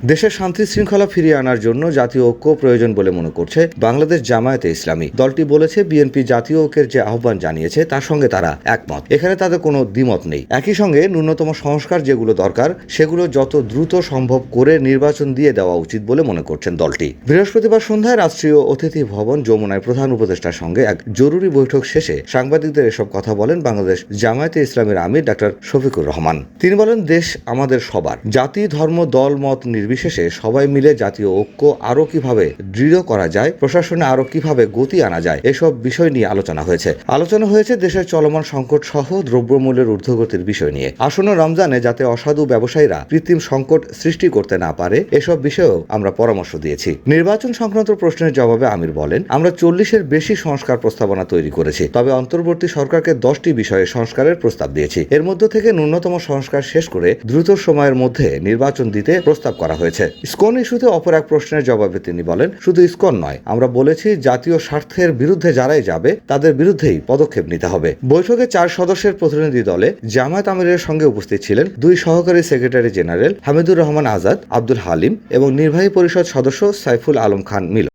দেশের শান্তি শৃঙ্খলা ফিরিয়ে আনার জন্য জাতীয় ঐক্য প্রয়োজন বলে মনে করছে বাংলাদেশ জামায়াতে ইসলামী। দলটি বলেছে, বিএনপি জাতীয় ঐক্যের যে আহ্বান জানিয়েছে তার সঙ্গে তারা একমত। এখানে তাদের কোনো দ্বিমত নেই। একই সঙ্গে ন্যূনতম সংস্কার যেগুলো দরকার সেগুলো যত দ্রুত সম্ভব করে নির্বাচন দিয়ে দেওয়া উচিত বলে মনে করছেন দলটি। বৃহস্পতিবার সন্ধ্যায় রাষ্ট্রীয় অতিথি ভবন যমুনায় প্রধান উপদেষ্টার সঙ্গে এক জরুরি বৈঠক শেষে সাংবাদিকদের এসব কথা বলেন বাংলাদেশ জামায়াতে ইসলামীর আমির ডাক্তার শফিকুর রহমান। তিনি বলেন, দেশ আমাদের সবার, জাতি ধর্ম দল মত নির্বিশেষে সবাই মিলে জাতীয় ঐক্য আরো কিভাবে দৃঢ় করা যায়, প্রশাসনে আরো কিভাবে গতি আনা যায়, এসব বিষয় নিয়ে আলোচনা হয়েছে দেশের চলমান সংকট সহ দ্রব্যমূল্যের ঊর্ধ্বগতির বিষয় নিয়ে। আসন্ন রমজানে যাতে অসাধু ব্যবসায়ীরা কৃত্রিম সংকট সৃষ্টি করতে না পারে, এসব বিষয়েও আমরা পরামর্শ দিয়েছি। নির্বাচন সংক্রান্ত প্রশ্নের জবাবে আমির বলেন, আমরা 40-এর বেশি সংস্কার প্রস্তাবনা তৈরি করেছি, তবে অন্তর্বর্তী সরকারকে 10টি বিষয়ে সংস্কারের প্রস্তাব দিয়েছি। এর মধ্য থেকে ন্যূনতম সংস্কার শেষ করে দ্রুত সময়ের মধ্যে নির্বাচন দিতে প্রস্তাব করা হয়েছে। ইসকন ইস্যুতে অপর এক প্রশ্নের জবাবে তিনি বলেন, শুধু ইসকন নয়, আমরা বলেছি জাতীয় স্বার্থের বিরুদ্ধে যারাই যাবে তাদের বিরুদ্ধেই পদক্ষেপ নিতে হবে। বৈঠকে 4 সদস্যের প্রতিনিধি দলে জামায়াত আমিরের সঙ্গে উপস্থিত ছিলেন 2 সহকারী সেক্রেটারি জেনারেল হামিদুর রহমান আজাদ, আব্দুল হালিম এবং নির্বাহী পরিষদ সদস্য সাইফুল আলম খান মিলন।